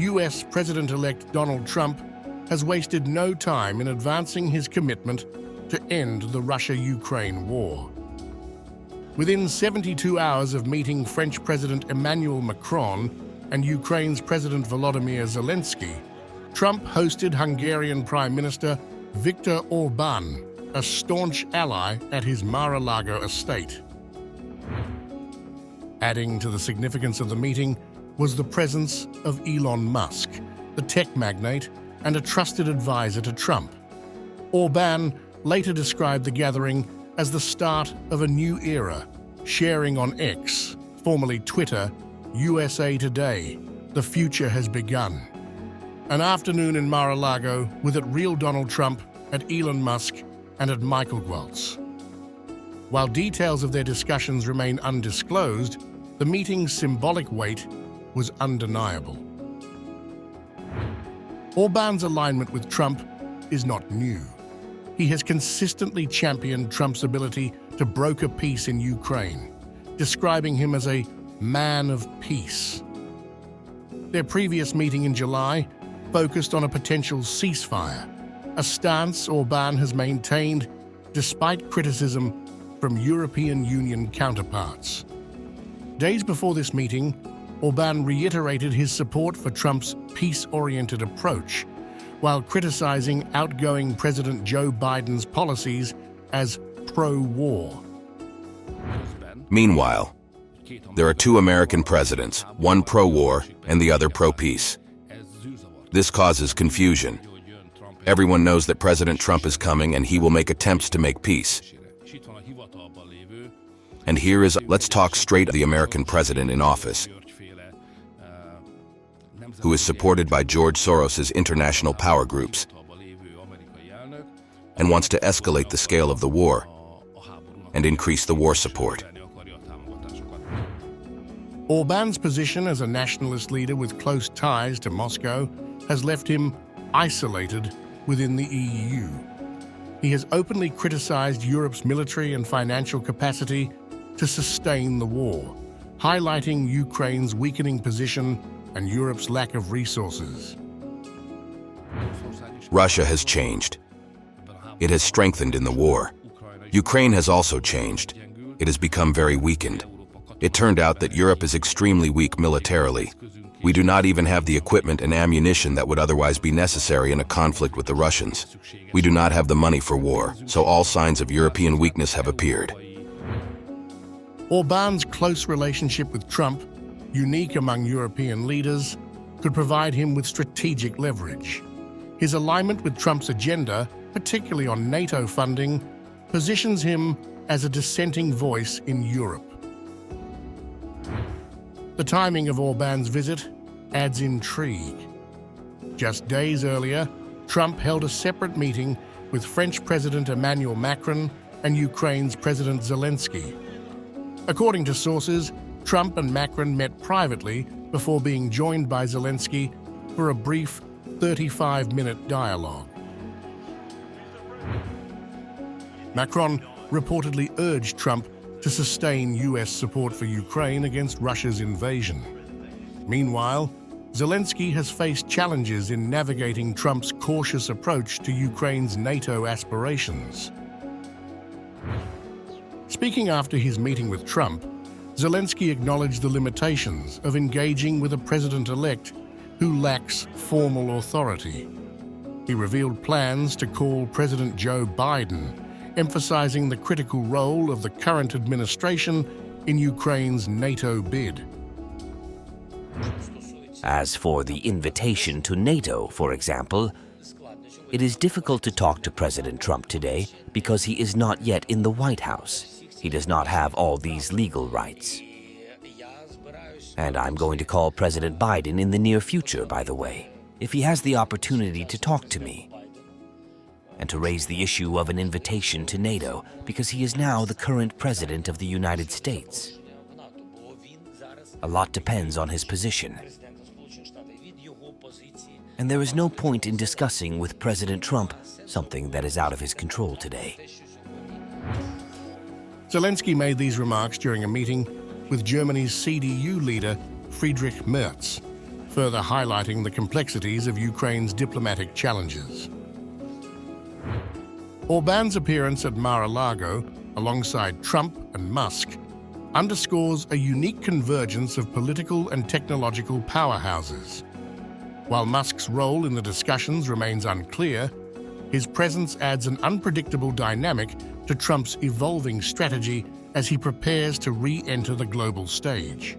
US President-elect Donald Trump has wasted no time in advancing his commitment to end the Russia-Ukraine war. Within 72 hours of meeting French President Emmanuel Macron and Ukraine's President Volodymyr Zelensky, Trump hosted Hungarian Prime Minister Viktor Orban, a staunch ally, at his Mar-a-Lago estate. Adding to the significance of the meeting was the presence of Elon Musk, the tech magnate and a trusted advisor to Trump. Orban later described the gathering as the start of a new era, sharing on X, formerly Twitter, USA Today, "The future has begun." An afternoon in Mar-a-Lago with at real Donald Trump, at Elon Musk, and at Michael Waltz. While details of their discussions remain undisclosed, the meeting's symbolic weight was undeniable. Orban's alignment with Trump is not new. He has consistently championed Trump's ability to broker peace in Ukraine, describing him as a man of peace. Their previous meeting in July focused on a potential ceasefire, a stance Orban has maintained despite criticism from European Union counterparts. Days before this meeting, Orban reiterated his support for Trump's peace-oriented approach, while criticizing outgoing President Joe Biden's policies as pro-war. Meanwhile, there are two American presidents, one pro-war and the other pro-peace. This causes confusion. Everyone knows that President Trump is coming and he will make attempts to make peace. And here is, let's talk straight, the American president in office, who is supported by George Soros's international power groups and wants to escalate the scale of the war and increase the war support. Orban's position as a nationalist leader with close ties to Moscow has left him isolated within the EU. He has openly criticized Europe's military and financial capacity to sustain the war, highlighting Ukraine's weakening position and Europe's lack of resources. Russia has changed. It has strengthened in the war. Ukraine has also changed. It has become very weakened. It turned out that Europe is extremely weak militarily. We do not even have the equipment and ammunition that would otherwise be necessary in a conflict with the Russians. We do not have the money for war, so all signs of European weakness have appeared. Orban's close relationship with Trump, unique among European leaders, could provide him with strategic leverage. His alignment with Trump's agenda, particularly on NATO funding, positions him as a dissenting voice in Europe. The timing of Orban's visit adds intrigue. Just days earlier, Trump held a separate meeting with French President Emmanuel Macron and Ukraine's President Zelensky. According to sources, Trump and Macron met privately before being joined by Zelensky for a brief 35-minute dialogue. Macron reportedly urged Trump to sustain US support for Ukraine against Russia's invasion. Meanwhile, Zelensky has faced challenges in navigating Trump's cautious approach to Ukraine's NATO aspirations. Speaking after his meeting with Trump, Zelensky acknowledged the limitations of engaging with a president-elect who lacks formal authority. He revealed plans to call President Joe Biden, emphasizing the critical role of the current administration in Ukraine's NATO bid. As for the invitation to NATO, for example, it is difficult to talk to President Trump today because he is not yet in the White House. He does not have all these legal rights. And I'm going to call President Biden in the near future, by the way, if he has the opportunity to talk to me and to raise the issue of an invitation to NATO, because he is now the current president of the United States. A lot depends on his position. And there is no point in discussing with President Trump something that is out of his control today. Zelensky made these remarks during a meeting with Germany's CDU leader Friedrich Merz, further highlighting the complexities of Ukraine's diplomatic challenges. Orban's appearance at Mar-a-Lago, alongside Trump and Musk, underscores a unique convergence of political and technological powerhouses. While Musk's role in the discussions remains unclear, his presence adds an unpredictable dynamic to Trump's evolving strategy as he prepares to re-enter the global stage.